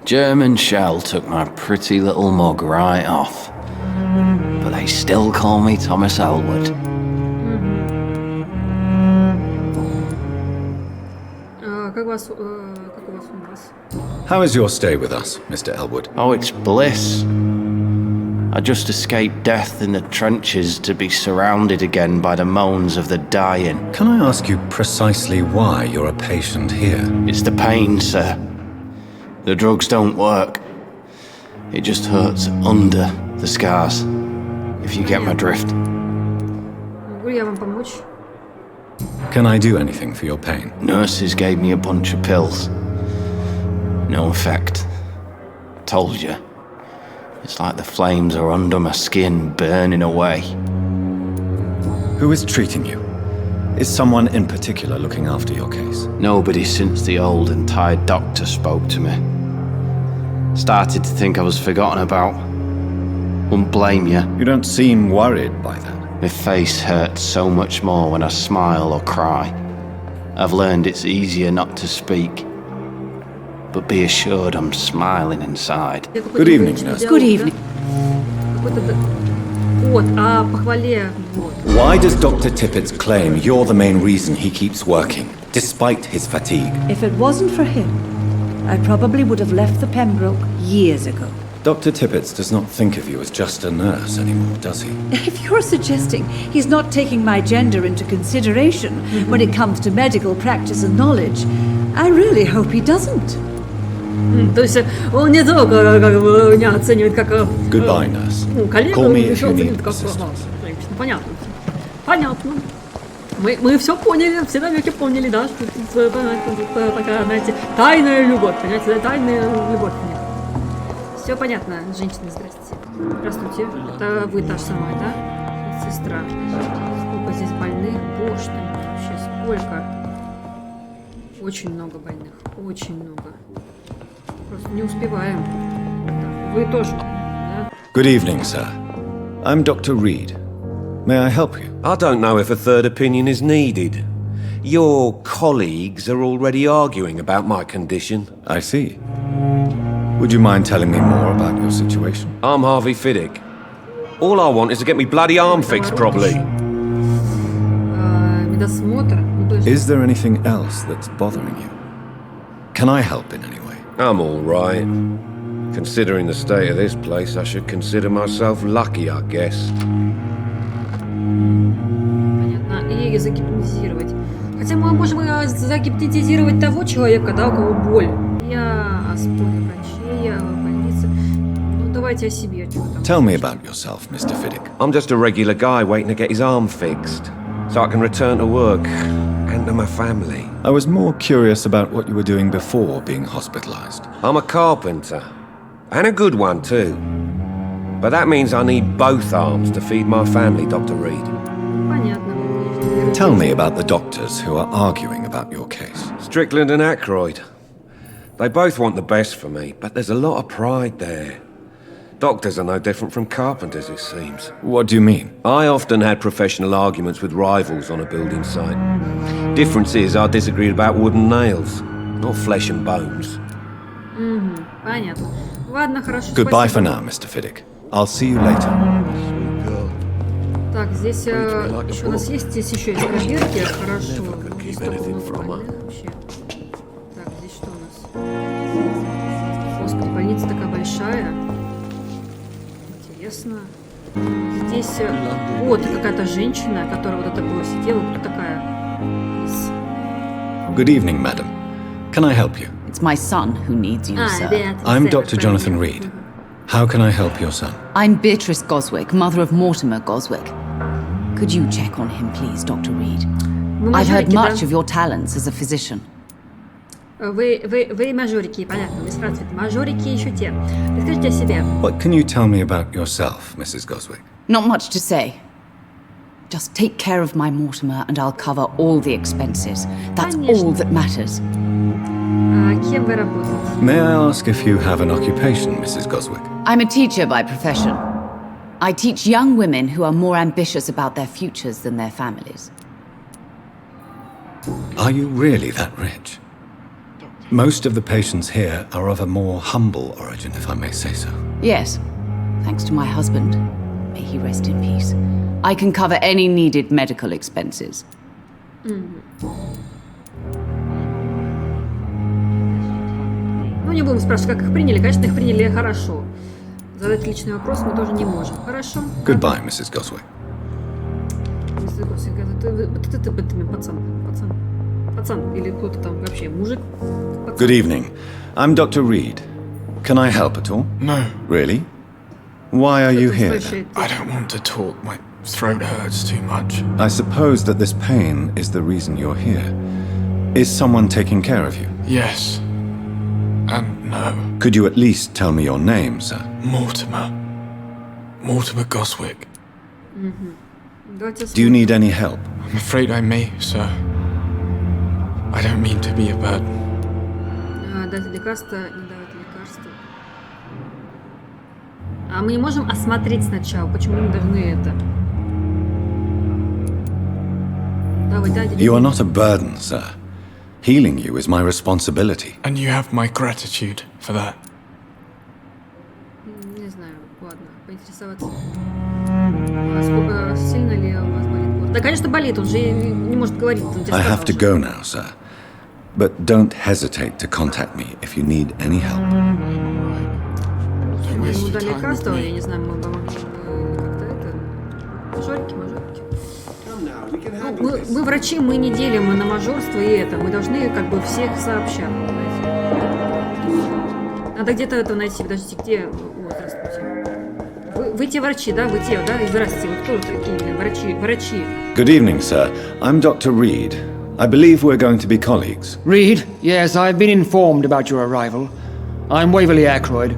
German shell took my pretty little mug right off. But they still call me Thomas Elwood. Как у вас у вас? How is your stay with us, Mr. Elwood? Oh, it's bliss. I just escaped death in the trenches to be surrounded again by the moans of the dying. Can I ask you precisely why you're a patient here? It's the pain, sir. The drugs don't work. It just hurts under the scars, if you get my drift. Могу я вам помочь? Can I do anything for your pain? Nurses gave me a bunch of pills. No effect. Told you. It's like the flames are under my skin, burning away. Who is treating you? Is someone in particular looking after your case? Nobody since the old and tired doctor spoke to me. Started to think I was forgotten about. Wouldn't blame you. You don't seem worried by that. My face hurts so much more when I smile or cry. I've learned it's easier not to speak. But be assured I'm smiling inside. Good evening, nurse. Good evening. Вот, о похвале. Вот. Why does Dr. Tippett's claim you're the main reason he keeps working, despite his fatigue? If it wasn't for him, I probably would have left the Pembroke years ago. Dr. Tippett does not think of you as just a nurse anymore, does he? If you're suggesting he's not taking my gender into consideration when it comes to medical practice and knowledge, I really hope he doesn't. То есть он не только меня оценивает как Goodbye, nurse. коллегу, Call me if еще you оценивает need как assistance. женщину. Понятно. Понятно. Мы все поняли, все намеки поняли, да, что это такая, знаете, тайная любовь, понимаете, тайная любовь у них. Все понятно, женщины, здрасте. Здравствуйте. Это вы та же самая, да? Сестра. Сколько здесь больных? Боже ты мой, вообще сколько? Очень много больных, очень много. Просто не успеваем. Да. Вы тоже, да? Good evening, sir. I'm Dr. Reid. May I help you? I don't know if a third opinion is needed. Your colleagues are already arguing about my condition. I see. Would you mind telling me more about your situation? I'm Harvey Fiddick. All I want is to get me bloody arm fixed properly. Медосмотр. Is there anything else that's bothering you? Can I help in any way? I'm all right. Considering the state of this place, I should consider myself lucky, I guess. Понятно. И загипнотизировать. Хотя мы можем загипнотизировать того человека, да, у кого боль. Я о споре врачей, о больнице. Ну, давайте о себе. Tell me about yourself, Mr. Fiddick. I'm just a regular guy waiting to get his arm fixed, so I can return to work and to my family. I was more curious about what you were doing before being hospitalized. I'm a carpenter, and a good one too. But that means I need both arms to feed my family, Dr. Reid. Понятно. Tell me about the doctors who are arguing about your case. Strickland and Aykroyd. They both want the best for me, but there's a lot of pride there. Doctors are no different from carpenters, it seems. What do you mean? I often had professional arguments with rivals on a building site. Difference is I disagreed about wooden nails, not flesh and bones. Понятно. Ладно, хорошо. Goodbye for now, Mr. Fiddick. I'll see you later. Так, здесь еще у нас есть здесь еще есть проверки. Хорошо. Здесь только много больных вообще. Так, здесь что у нас? Господи, больница такая большая. Интересно. Здесь вот какая-то женщина, которая вот это было сидела. Кто такая? Good evening, madam. Can I help you? It's my son who needs you, sir. I'm Dr. Jonathan Rид. How can I help your son? I'm Beatrice Goswick, mother of Mortimer Goswick. Could you check on him, please, Dr. Reed? I've heard much of your talents as a physician. Вы мажорики, понятно, вы спрашиваете. Мажорики еще те. Расскажите о себе. What can you tell me about yourself, Mrs. Goswick? Not much to say. Just take care of my Mortimer and I'll cover all the expenses. That's all that matters. Кем вы работаете? May I ask if you have an occupation, Mrs. Goswick? I'm a teacher by profession. I teach young women who are more ambitious about their futures than their families. Are you really that rich? Most of the patients here are of a more humble origin, if I may say so. Yes, thanks to my husband. May he rest in peace. I can cover any needed medical expenses. Ну, не будем спрашивать, как их приняли. Конечно, их приняли хорошо. Задать личный вопрос мы тоже не можем. Хорошо? Goodbye, Mrs. Goswick. Пацан или кто-то там вообще, мужик. Good evening. I'm Dr. Reid. Can I help at all? No. Really? Why are you here then? I don't want to talk. My throat hurts too much. I suppose that this pain is the reason you're here. Is someone taking care of you? Yes. And no. Could you at least tell me your name, sir? Mortimer. Mortimer Goswick. Do you need any help? I'm afraid I may, sir. I don't mean to be a burden. Дать лекарство, не давать лекарство. А мы не можем осмотреть сначала, почему мы должны это? You are not a burden, sir. Healing you is my responsibility. And you have my gratitude for that. Не знаю, ладно, поинтересоваться. Сколько сильно ли у вас болит горло? Да, конечно, болит, он же не может говорить. I have to go now, sir. But don't hesitate to contact me if you need any help. Ему дали лекарство, я не знаю, мы как-то это... Мажорики. Мы врачи, мы не делим на мажорство и это. Мы должны как бы всех сообща. Надо где-то это найти. Подождите, где... О, здравствуйте. Вы те врачи, да? Вы те, да? Здравствуйте. Вы кто такие? Врачи. Good evening, sir. I'm Dr. Reid. I believe we're going to be colleagues. Reid? Yes, I've been informed about your arrival. I'm Waverly Ackroyd.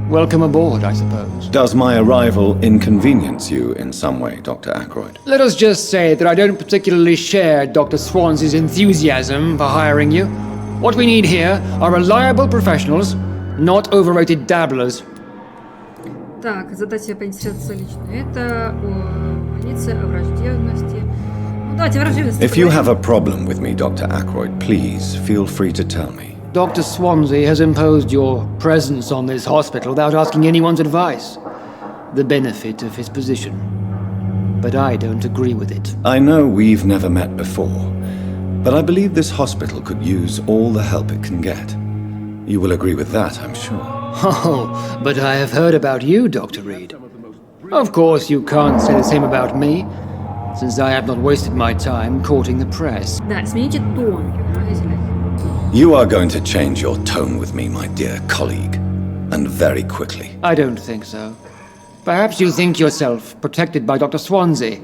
Welcome aboard, I suppose. Does my arrival inconvenience you in some way, Dr. Ackroyd? Let us just say that I don't particularly share Dr. Swansea's enthusiasm for hiring you. What we need here are reliable professionals, not overrated dabblers. Так, задать себе поинтересоваться лично. Это о больнице, о враждебности. Ну, давайте враждебность. If you have a problem with me, Dr. Ackroyd, please feel free to tell me. Dr. Swansea has imposed your presence on this hospital without asking anyone's advice. The benefit of his position. But I don't agree with it. I know we've never met before, but I believe this hospital could use all the help it can get. You will agree with that, I'm sure. Oh, but I have heard about you, Dr. Reid. Of course, you can't say the same about me, since I have not wasted my time courting the press. Да, смените тон. You are going to change your tone with me, my dear colleague, and very quickly. I don't think so. Perhaps you think yourself protected by Dr. Swansea,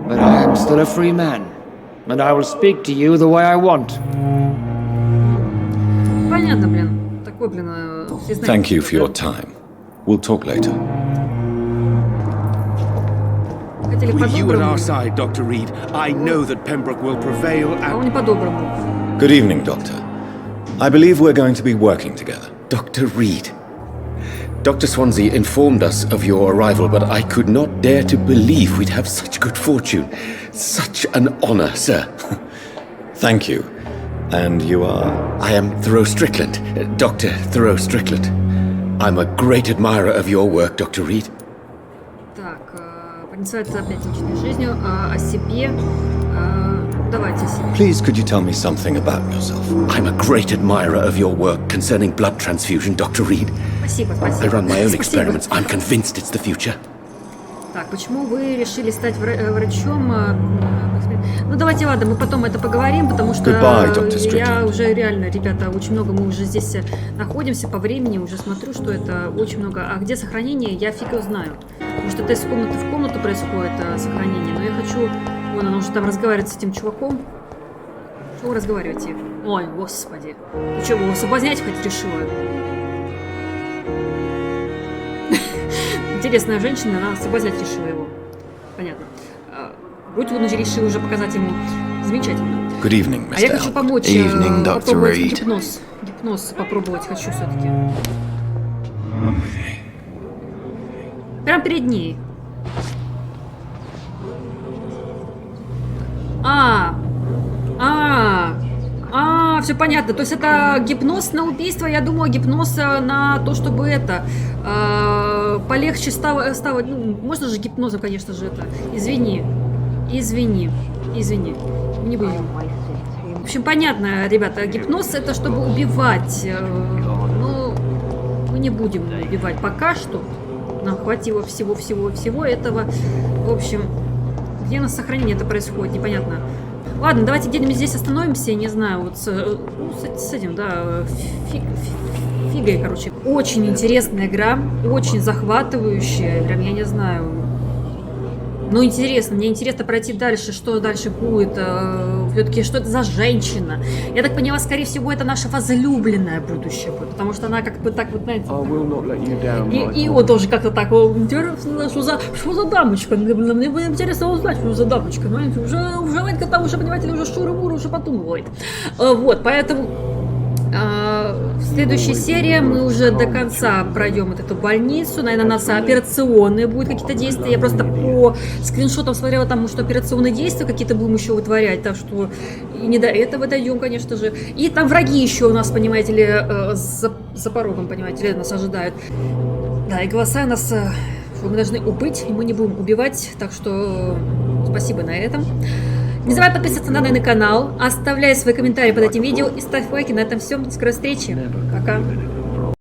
but I am still a free man, and I will speak to you the way I want. Понятно, блин. Такой, блин, Thank you for your time. We'll talk later. With you at our side, Dr. Reid, I know that Pembroke will prevail and... Good evening, Doctor. I believe we're going to be working together. Dr. Reid. Dr. Swansea informed us of your arrival, but I could not dare to believe we'd have such good fortune. Such an honor, sir. Thank you. And you are? I am Thoreau Strickland, Dr. Thoreau Strickland. I'm a great admirer of your work, Dr. Reid. Так, проницается опять личной жизнью, о себе. Давайте о себе. Please, could you tell me something about yourself? I'm a great admirer of your work concerning blood transfusion, Dr. Reid. Спасибо. I run my own experiments. I'm convinced it's the future. Так, почему вы решили стать врачом? Ну давайте, ладно, мы потом это поговорим, потому что я уже реально, ребята, очень много, мы уже здесь находимся по времени, уже смотрю, что это очень много. А где сохранение, я фиг его знаю. Потому что это из комнаты в комнату происходит сохранение, но я хочу... Вон, она уже там разговаривает с этим чуваком. Что вы разговариваете? Ой, господи. Ты что, его соблазнять хоть решила? Интересная женщина, она соблазнять решила его. Понятно. Будь он уже решил уже показать ему. Замечательно. Good evening, Mr. А я хочу помочь. Evening, попробовать Dr. гипноз. Гипноз попробовать хочу все-таки. Прям перед ней. Все понятно. То есть это гипноз на убийство, я думаю, гипноз на то, чтобы это полегче стало. Ну, можно же гипнозом, конечно же, это. Извини. Не будем. В общем, понятно, ребята, гипноз это чтобы убивать. Но мы не будем убивать пока что. Нам хватило всего этого. В общем, где у нас сохранение это происходит, непонятно. Ладно, давайте где-нибудь здесь остановимся, не знаю, вот с этим, да, фигой, короче. Очень интересная игра, очень захватывающая, прям, я не знаю. Ну, интересно, мне интересно пройти дальше, что дальше будет, все-таки, что это за женщина. Я так поняла, скорее всего, это наша возлюбленная будущее будет, потому что она как бы так вот, знаете, и он тоже как-то так, интересно, что за дамочка, мне интересно узнать, что за дамочка, понимаете, уже Ванька там уже, понимаете, уже шуры-муры уже подумывает. Вот, поэтому... В следующей серии мы уже до конца пройдем вот эту больницу. Наверное, у нас операционные будут какие-то действия. Я просто по скриншотам смотрела, там, что операционные действия какие-то будем еще вытворять. Так что и не до этого дойдем, конечно же. И там враги еще у нас, понимаете ли, за порогом, понимаете ли, нас ожидают. Да, и голоса у нас, что мы должны убыть, и мы не будем убивать. Так что спасибо на этом. Не забывай подписываться на данный канал, оставляй свои комментарии под этим видео и ставь лайки. На этом все. До скорой встречи. Пока.